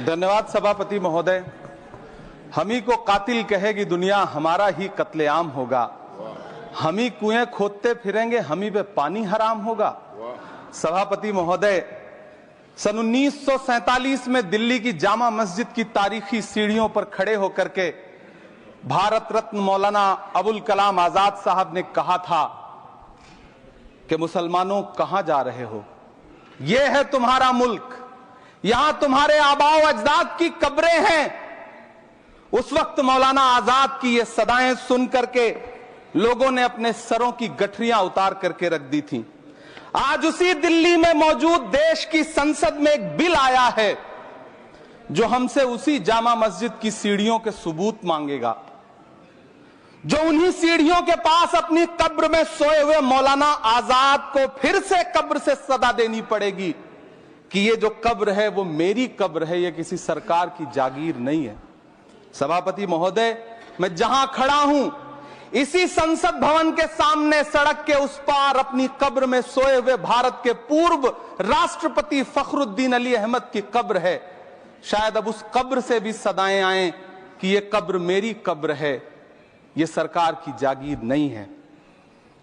धन्यवाद सभापति महोदय। हम ही को कातिल कहेगी दुनिया, हमारा ही कत्लेआम होगा। हम ही कुएं खोदते फिरेंगे, हम ही पे पानी हराम होगा। सभापति महोदय, सन 1947 में दिल्ली की जामा मस्जिद की तारीखी सीढ़ियों पर खड़े होकर के भारत रत्न मौलाना अबुल कलाम आजाद साहब ने कहा था कि मुसलमानों कहां जा रहे हो, यह है तुम्हारा मुल्क, यहां तुम्हारे आबाओ अजदाद की कब्रें हैं। उस वक्त मौलाना आजाद की ये सदाएं सुन करके लोगों ने अपने सरों की गठरियां उतार करके रख दी थी। आज उसी दिल्ली में मौजूद देश की संसद में एक बिल आया है जो हमसे उसी जामा मस्जिद की सीढ़ियों के सबूत मांगेगा, जो उन्हीं सीढ़ियों के पास अपनी कब्र में सोए हुए मौलाना आजाद को फिर से कब्र से सदा देनी पड़ेगी कि ये जो कब्र है वो मेरी कब्र है, ये किसी सरकार की जागीर नहीं है। सभापति महोदय, मैं जहां खड़ा हूं इसी संसद भवन के सामने सड़क के उस पार अपनी कब्र में सोए हुए भारत के पूर्व राष्ट्रपति फखरुद्दीन अली अहमद की कब्र है। शायद अब उस कब्र से भी सदाएं आए कि ये कब्र मेरी कब्र है, ये सरकार की जागीर नहीं है।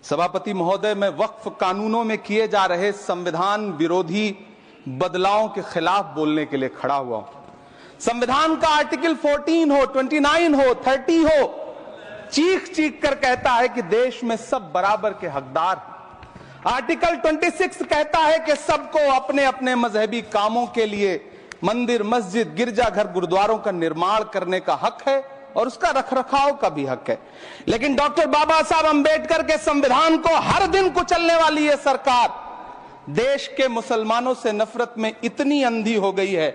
सभापति महोदय, मैं वक्फ कानूनों में किए जा रहे संविधान विरोधी बदलावों के खिलाफ बोलने के लिए खड़ा हुआ हूं। संविधान का आर्टिकल 14 हो, 29 हो, 30 हो, चीख चीख कर कहता है कि देश में सब बराबर के हकदार हैं। आर्टिकल 26 कहता है कि सबको अपने अपने मजहबी कामों के लिए मंदिर, मस्जिद, गिरजाघर, गुरुद्वारों का निर्माण करने का हक है और उसका रखरखाव का भी हक है। लेकिन डॉक्टर बाबा साहब अंबेडकर के संविधान को हर दिन कुचलने वाली ये सरकार देश के मुसलमानों से नफरत में इतनी अंधी हो गई है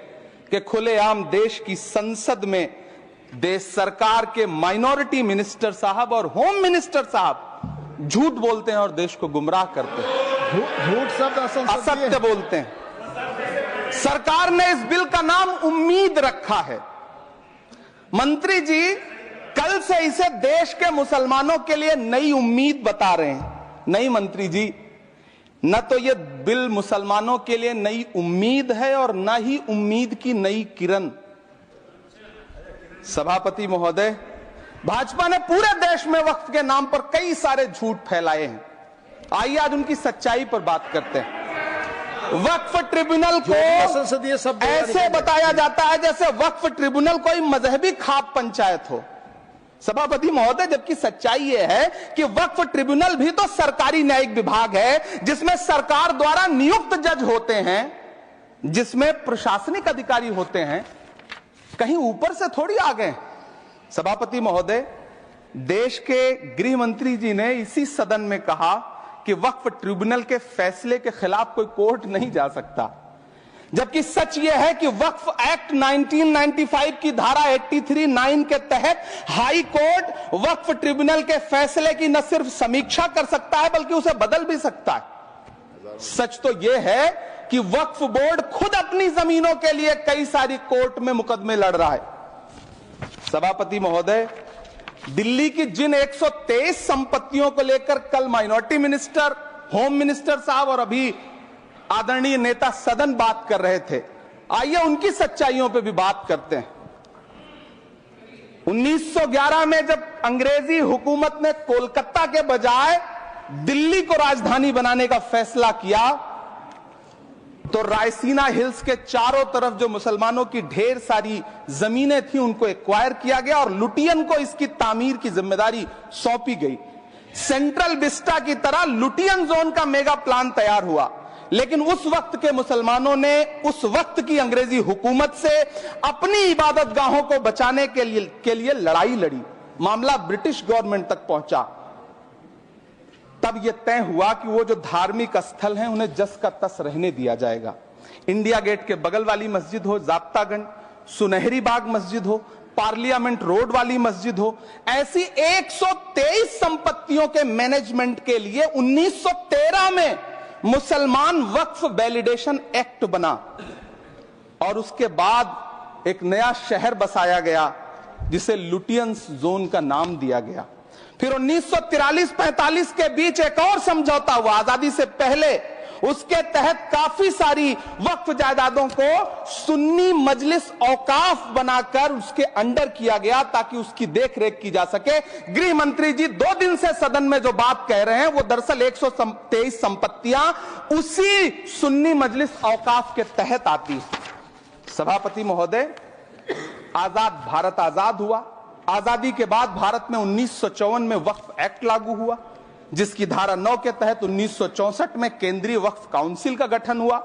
कि खुलेआम देश की संसद में देश सरकार के माइनॉरिटी मिनिस्टर साहब और होम मिनिस्टर साहब झूठ बोलते हैं और देश को गुमराह करते हैं। झूठ शब्द असत्य बोलते हैं। सरकार ने इस बिल का नाम उम्मीद रखा है। मंत्री जी कल से इसे देश के मुसलमानों के लिए नई उम्मीद बता रहे हैं। नहीं मंत्री जी, न तो यह बिल मुसलमानों के लिए नई उम्मीद है और न ही उम्मीद की नई किरण। सभापति महोदय, भाजपा ने पूरे देश में वक्फ के नाम पर कई सारे झूठ फैलाए हैं। आइए आज उनकी सच्चाई पर बात करते हैं। वक्फ ट्रिब्यूनल को ऐसे बताया जाता है जैसे वक्फ ट्रिब्यूनल कोई मजहबी खाप पंचायत हो। सभापति महोदय, जबकि सच्चाई यह है कि वक्फ ट्रिब्यूनल भी तो सरकारी न्यायिक विभाग है जिसमें सरकार द्वारा नियुक्त जज होते हैं, जिसमें प्रशासनिक अधिकारी होते हैं, कहीं ऊपर से थोड़ी आ गए। सभापति महोदय, देश के गृह मंत्री जी ने इसी सदन में कहा कि वक्फ ट्रिब्यूनल के फैसले के खिलाफ कोई कोर्ट नहीं जा सकता, जबकि सच यह है कि वक्फ एक्ट 1995 की धारा 83(9) के तहत हाई कोर्ट वक्फ ट्रिब्यूनल के फैसले की न सिर्फ समीक्षा कर सकता है बल्कि उसे बदल भी सकता है। सच तो यह है कि वक्फ बोर्ड खुद अपनी जमीनों के लिए कई सारी कोर्ट में मुकदमे लड़ रहा है। सभापति महोदय, दिल्ली की जिन 123 संपत्तियों को लेकर कल माइनॉरिटी मिनिस्टर, होम मिनिस्टर साहब और अभी आदरणीय नेता सदन बात कर रहे थे, आइए उनकी सच्चाइयों पे भी बात करते हैं। 1911 में जब अंग्रेजी हुकूमत ने कोलकाता के बजाय दिल्ली को राजधानी बनाने का फैसला किया तो रायसीना हिल्स के चारों तरफ जो मुसलमानों की ढेर सारी जमीनें थी उनको एक्वायर किया गया और लुटियन को इसकी तामीर की जिम्मेदारी सौंपी गई। सेंट्रल विस्टा की तरह लुटियन जोन का मेगा प्लान तैयार हुआ, लेकिन उस वक्त के मुसलमानों ने उस वक्त की अंग्रेजी हुकूमत से अपनी इबादत गाहों को बचाने के लिए लड़ाई लड़ी। मामला ब्रिटिश गवर्नमेंट तक पहुंचा। तब यह तय हुआ कि वो जो धार्मिक स्थल हैं उन्हें जस का तस रहने दिया जाएगा। इंडिया गेट के बगल वाली मस्जिद हो, जाब्तागंज, सुनहरी बाग मस्जिद हो, पार्लियामेंट रोड वाली मस्जिद हो, ऐसी 123 संपत्तियों के मैनेजमेंट के लिए 1913 में मुसलमान वक्फ वैलिडेशन एक्ट बना और उसके बाद एक नया शहर बसाया गया जिसे लुटियंस जोन का नाम दिया गया। फिर 1943-45 के बीच एक और समझौता हुआ आजादी से पहले उसके तहत काफी सारी वक्फ जायदादों को सुन्नी मजलिस औकाफ बनाकर उसके अंडर किया गया ताकि उसकी देखरेख की जा सके। गृह मंत्री जी 2 दिन से सदन में जो बात कह रहे हैं वो दरअसल 123 संपत्तियां उसी सुन्नी मजलिस औकाफ के तहत आती है। सभापति महोदय, आजाद भारत आजाद हुआ। आजादी के बाद भारत में 1954 में वक्फ एक्ट लागू हुआ, जिसकी धारा 9 के तहत 1964 में केंद्रीय वक्फ काउंसिल का गठन हुआ।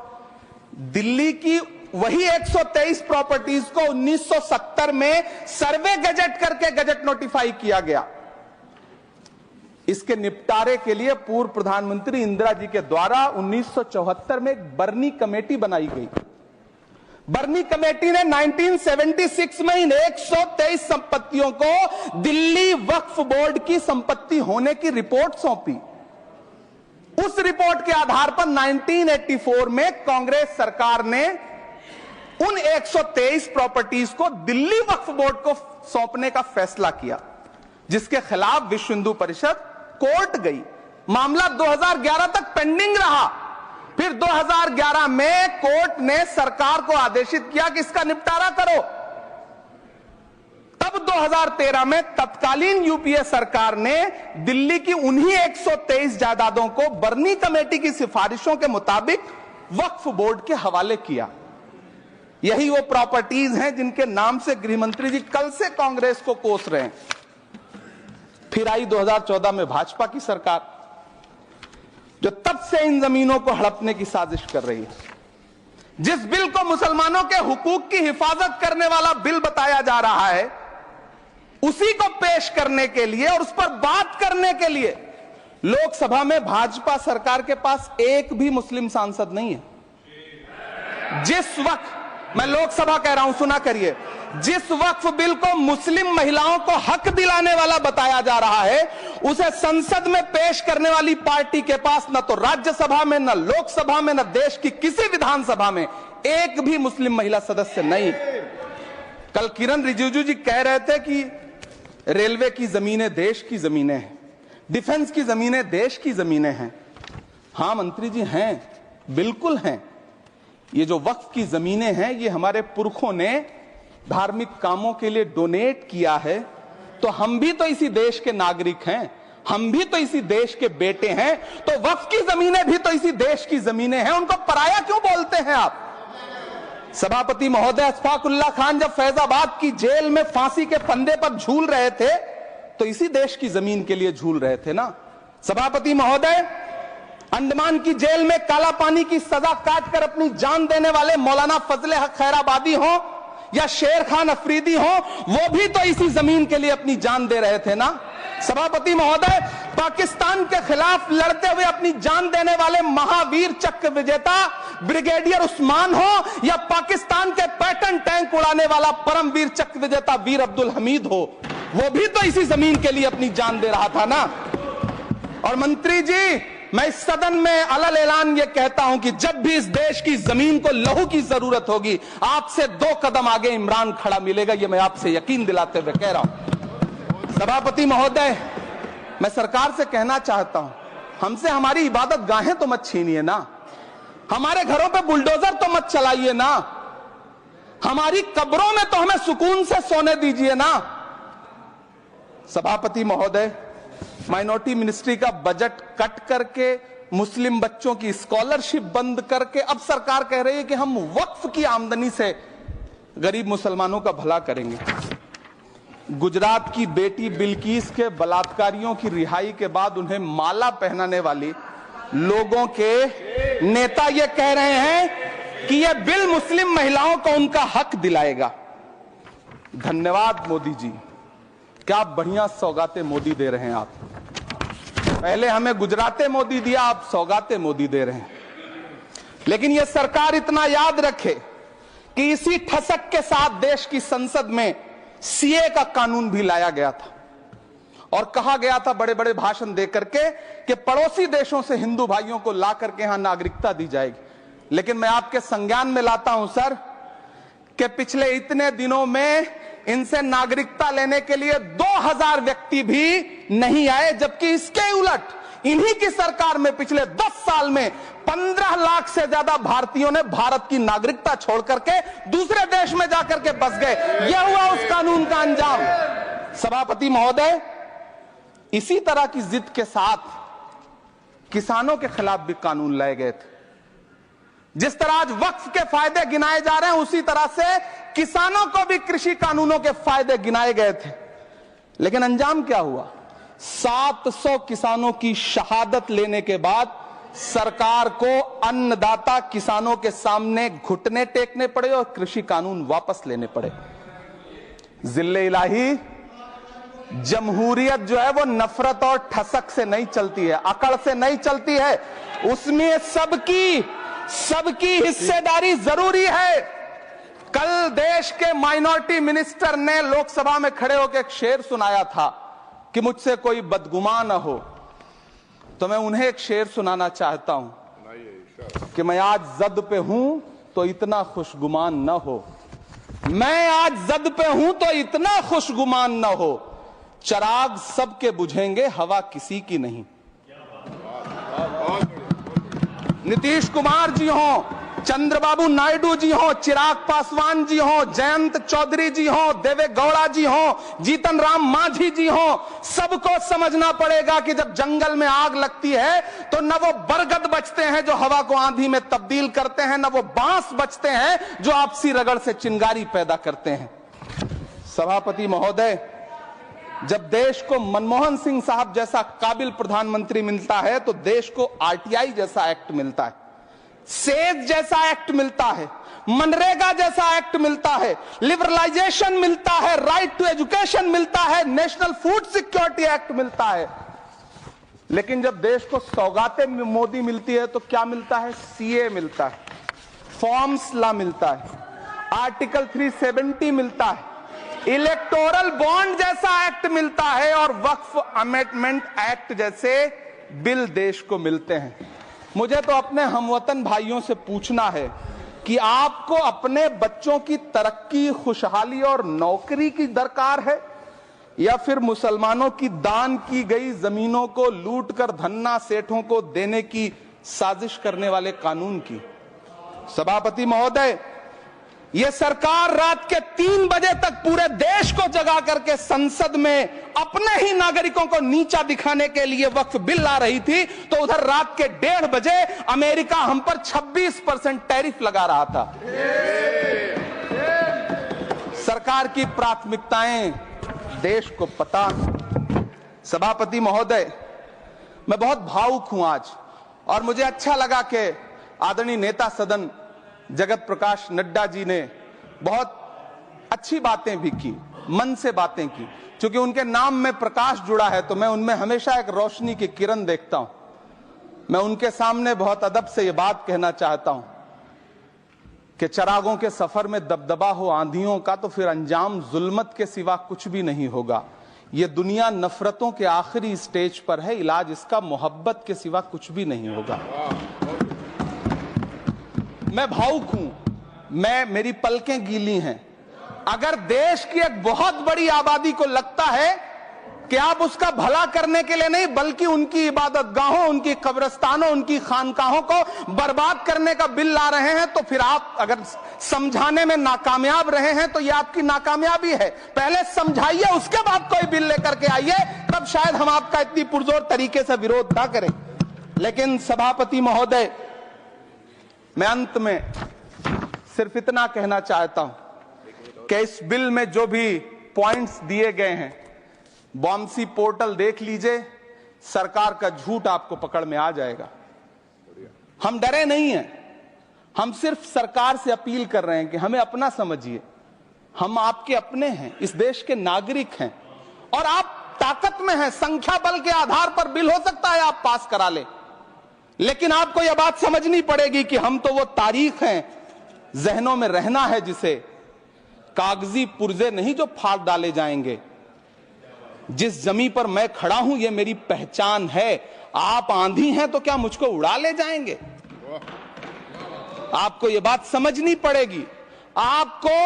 दिल्ली की वही 123 प्रॉपर्टीज को 1970 में सर्वे गजट करके गजट नोटिफाई किया गया। इसके निपटारे के लिए पूर्व प्रधानमंत्री इंदिरा जी के द्वारा 1974 में एक बर्नी कमेटी बनाई गई। बर्नी कमेटी ने 1976 में इन 123 संपत्तियों को दिल्ली वक्फ बोर्ड की संपत्ति होने की रिपोर्ट सौंपी। उस रिपोर्ट के आधार पर 1984 में कांग्रेस सरकार ने उन 123 प्रॉपर्टीज को दिल्ली वक्फ बोर्ड को सौंपने का फैसला किया, जिसके खिलाफ विश्व हिंदू परिषद कोर्ट गई। मामला 2011 तक पेंडिंग रहा। फिर 2011 में कोर्ट ने सरकार को आदेशित किया कि इसका निपटारा करो। तब 2013 में तत्कालीन यूपीए सरकार ने दिल्ली की उन्हीं 123 जायदादों को बर्नी कमेटी की सिफारिशों के मुताबिक वक्फ बोर्ड के हवाले किया। यही वो प्रॉपर्टीज हैं जिनके नाम से गृह मंत्री जी कल से कांग्रेस को कोस रहे हैं। फिर आई 2014 में भाजपा की सरकार, जो तब से इन जमीनों को हड़पने की साजिश कर रही है। जिस बिल को मुसलमानों के हुकूक की हिफाजत करने वाला बिल बताया जा रहा है, उसी को पेश करने के लिए और उस पर बात करने के लिए लोकसभा में भाजपा सरकार के पास एक भी मुस्लिम सांसद नहीं है। जिस वक्त, मैं लोकसभा कह रहा हूं, सुना करिए, जिस वक्फ बिल को मुस्लिम महिलाओं को हक दिलाने वाला बताया जा रहा है, उसे संसद में पेश करने वाली पार्टी के पास न तो राज्यसभा में, न लोकसभा में, न देश की किसी विधानसभा में एक भी मुस्लिम महिला सदस्य नहीं। कल किरण रिजिजू जी कह रहे थे कि रेलवे की जमीनें देश की जमीनें हैं, डिफेंस की जमीनें देश की जमीनें हैं। हां मंत्री जी, हैं, बिल्कुल हैं। ये जो वक्फ की जमीनें हैं, ये हमारे पुरखों ने धार्मिक कामों के लिए डोनेट किया है। तो हम भी तो इसी देश के नागरिक हैं, हम भी तो इसी देश के बेटे हैं। तो वक्फ की जमीनें भी तो इसी देश की जमीनें हैं, उनको पराया क्यों बोलते हैं आप? सभापति महोदय, अशफाकुल्लाह खान जब फैजाबाद की जेल में फांसी के फंदे पर झूल रहे थे तो इसी देश की जमीन के लिए झूल रहे थे ना। सभापति महोदय, अंडमान की जेल में काला पानी की सजा काटकर अपनी जान देने वाले मौलाना फजले हक खैराबादी हो या शेर खान अफरीदी हो, वो भी तो इसी जमीन के लिए अपनी जान दे रहे थे ना। सभापति महोदय, पाकिस्तान के खिलाफ लड़ते हुए अपनी जान देने वाले महावीर चक्र विजेता ब्रिगेडियर उस्मान हो या पाकिस्तान के पैटर्न टैंक उड़ाने वाला परमवीर चक्र विजेता वीर अब्दुल हमीद हो, वो भी तो इसी जमीन के लिए अपनी जान दे रहा था ना। और मंत्री जी, मैं इस सदन में अलग ऐलान ये कहता हूं कि जब भी इस देश की जमीन को लहू की जरूरत होगी, आपसे 2 कदम आगे इमरान खड़ा मिलेगा, ये मैं आपसे यकीन दिलाते हुए कह रहा हूं। सभापति महोदय, मैं सरकार से कहना चाहता हूं, हमसे हमारी इबादत गाहें तो मत छीनिए ना, हमारे घरों पे बुलडोजर तो मत चलाइए ना, हमारी कब्रों में तो हमें सुकून से सोने दीजिए ना। सभापति महोदय, माइनॉरिटी मिनिस्ट्री का बजट कट करके, मुस्लिम बच्चों की स्कॉलरशिप बंद करके अब सरकार कह रही है कि हम वक्फ की आमदनी से गरीब मुसलमानों का भला करेंगे। गुजरात की बेटी बिल्किस के बलात्कारियों की रिहाई के बाद उन्हें माला पहनाने वाली लोगों के नेता ये कह रहे हैं कि यह बिल मुस्लिम महिलाओं को उनका हक दिलाएगा। धन्यवाद मोदी जी, क्या बढ़िया सौगातें मोदी दे रहे हैं आप। पहले हमें गुजराते मोदी दिया, आप सौगाते मोदी दे रहे हैं। लेकिन यह सरकार इतना याद रखे कि इसी ठसक के साथ देश की संसद में सीए का कानून भी लाया गया था और कहा गया था बड़े बड़े भाषण देकर के कि पड़ोसी देशों से हिंदू भाइयों को ला करके यहां नागरिकता दी जाएगी। लेकिन मैं आपके संज्ञान में लाता हूं सर कि पिछले इतने दिनों में इनसे नागरिकता लेने के लिए 2000 व्यक्ति भी नहीं आए, जबकि इसके उलट इन्हीं की सरकार में पिछले 10 साल में 15 लाख से ज्यादा भारतीयों ने भारत की नागरिकता छोड़ करके दूसरे देश में जाकर के बस गए। यह हुआ उस कानून का अंजाम। सभापति महोदय, इसी तरह की जिद के साथ किसानों के खिलाफ भी कानून लाए गए थे। जिस तरह आज वक्फ के फायदे गिनाए जा रहे हैं, उसी तरह से किसानों को भी कृषि कानूनों के फायदे गिनाए गए थे। लेकिन अंजाम क्या हुआ? 700 किसानों की शहादत लेने के बाद सरकार को अन्नदाता किसानों के सामने घुटने टेकने पड़े और कृषि कानून वापस लेने पड़े। जिल्ले इलाही, जमहूरियत जो है वो नफरत और ठसक से नहीं चलती है, अकड़ से नहीं चलती है। उसमें सबकी हिस्सेदारी जरूरी है। कल देश के माइनॉरिटी मिनिस्टर ने लोकसभा में खड़े होकर एक शेर सुनाया था कि मुझसे कोई बदगुमान न हो, तो मैं उन्हें एक शेर सुनाना चाहता हूं कि मैं आज जद पे हूं तो इतना खुशगुमान न हो, मैं आज जद पे हूं तो इतना खुशगुमान न हो, चराग सबके बुझेंगे हवा किसी की नहीं। नीतीश कुमार जी हो, चंद्रबाबू नायडू जी हो, चिराग पासवान जी हो, जयंत चौधरी जी हो, देवे गौड़ा जी हो, जीतन राम मांझी जी हो, सबको समझना पड़ेगा कि जब जंगल में आग लगती है तो न वो बरगद बचते हैं जो हवा को आंधी में तब्दील करते हैं, न वो बांस बचते हैं जो आपसी रगड़ से चिंगारी पैदा करते हैं। सभापति महोदय, जब देश को मनमोहन सिंह साहब जैसा काबिल प्रधानमंत्री मिलता है तो देश को आरटीआई जैसा एक्ट मिलता है, सेज जैसा एक्ट मिलता है, मनरेगा जैसा एक्ट मिलता है, लिबरलाइजेशन मिलता है, राइट टू एजुकेशन मिलता है, नेशनल फूड सिक्योरिटी एक्ट मिलता है। लेकिन जब देश को सौगातें मोदी मिलती है तो क्या मिलता है? सीए मिलता है, फॉर्म्स लॉ मिलता है, आर्टिकल 370 मिलता है, इलेक्टोरल बॉन्ड जैसा एक्ट मिलता है और वक्फ अमेंडमेंट एक्ट जैसे बिल देश को मिलते हैं। मुझे तो अपने हमवतन भाइयों से पूछना है कि आपको अपने बच्चों की तरक्की, खुशहाली और नौकरी की दरकार है या फिर मुसलमानों की दान की गई जमीनों को लूटकर धन्ना सेठों को देने की साजिश करने वाले कानून की? सभापति महोदय, यह सरकार रात के 3 बजे तक पूरे देश को जगा करके संसद में अपने ही नागरिकों को नीचा दिखाने के लिए वक्फ बिल ला रही थी, तो उधर रात के 1:30 बजे अमेरिका हम पर 26% टैरिफ लगा रहा था। सरकार की प्राथमिकताएं देश को पता। सभापति महोदय, मैं बहुत भावुक हूं आज, और मुझे अच्छा लगा कि आदरणीय नेता सदन जगत प्रकाश नड्डा जी ने बहुत अच्छी बातें भी की, मन से बातें की। क्योंकि उनके नाम में प्रकाश जुड़ा है तो मैं उनमें हमेशा एक रोशनी की किरण देखता हूं। मैं उनके सामने बहुत अदब से यह बात कहना चाहता हूं कि चिरागों के सफर में दबदबा हो आंधियों का तो फिर अंजाम जुल्मत के सिवा कुछ भी नहीं होगा। यह दुनिया नफरतों के आखिरी स्टेज पर है, इलाज इसका मोहब्बत के सिवा कुछ भी नहीं होगा। मैं भावुक हूं, मेरी पलकें गीली हैं। अगर देश की एक बहुत बड़ी आबादी को लगता है कि आप उसका भला करने के लिए नहीं बल्कि उनकी इबादतगाहों, उनकी कब्रिस्तानों, उनकी खानकाहों को बर्बाद करने का बिल ला रहे हैं, तो फिर आप अगर समझाने में नाकामयाब रहे हैं तो यह आपकी नाकामयाबी है। पहले समझाइए, उसके बाद कोई बिल लेकर के आइए, तब शायद हम आपका इतनी पुरजोर तरीके से विरोध ना करें। लेकिन सभापति महोदय, मैं अंत में सिर्फ इतना कहना चाहता हूं कि इस बिल में जो भी पॉइंट्स दिए गए हैं, बॉम्सी पोर्टल देख लीजिए, सरकार का झूठ आपको पकड़ में आ जाएगा। हम डरे नहीं हैं, हम सिर्फ सरकार से अपील कर रहे हैं कि हमें अपना समझिए। हम आपके अपने हैं, इस देश के नागरिक हैं और आप ताकत में हैं। संख्या बल के आधार पर बिल हो सकता है आप पास करा लें, लेकिन आपको यह बात समझनी पड़ेगी कि हम तो वो तारीख हैं, जहनों में रहना है जिसे, कागजी पुर्जे नहीं जो फाड़ डाले जाएंगे। जिस जमीन पर मैं खड़ा हूं ये मेरी पहचान है। आप आंधी हैं तो क्या मुझको उड़ा ले जाएंगे? आपको यह बात समझनी पड़ेगी। आपको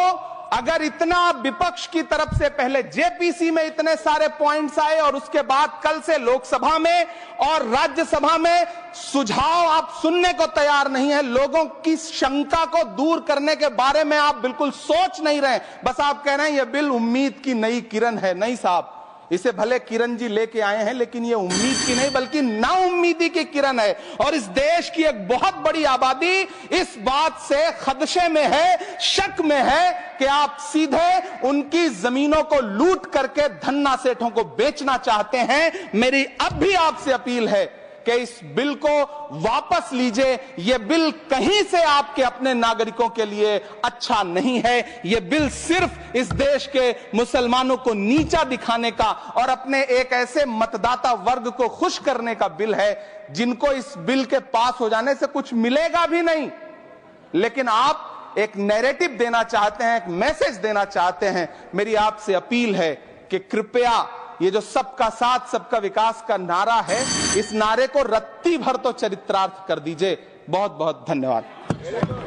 अगर इतना विपक्ष की तरफ से पहले जेपीसी में इतने सारे पॉइंट्स आए और उसके बाद कल से लोकसभा में और राज्यसभा में सुझाव आप सुनने को तैयार नहीं है, लोगों की शंका को दूर करने के बारे में आप बिल्कुल सोच नहीं रहे, बस आप कह रहे हैं यह बिल उम्मीद की नई किरण है। नहीं साहब, इसे भले किरण जी लेके आए हैं, लेकिन ये उम्मीद की नहीं बल्कि नाउम्मीदी की किरण है। और इस देश की एक बहुत बड़ी आबादी इस बात से खदशे में है, शक में है कि आप सीधे उनकी जमीनों को लूट करके धन्ना सेठों को बेचना चाहते हैं। मेरी अब भी आपसे अपील है कि इस बिल को वापस लीजिए। यह बिल कहीं से आपके अपने नागरिकों के लिए अच्छा नहीं है। यह बिल सिर्फ इस देश के मुसलमानों को नीचा दिखाने का और अपने एक ऐसे मतदाता वर्ग को खुश करने का बिल है जिनको इस बिल के पास हो जाने से कुछ मिलेगा भी नहीं। लेकिन आप एक नैरेटिव देना चाहते हैं, एक मैसेज देना चाहते हैं। मेरी आपसे अपील है कि कृपया ये जो सबका साथ सबका विकास का नारा है, इस नारे को रत्ती भर तो चरित्रार्थ कर दीजिए। बहुत बहुत धन्यवाद।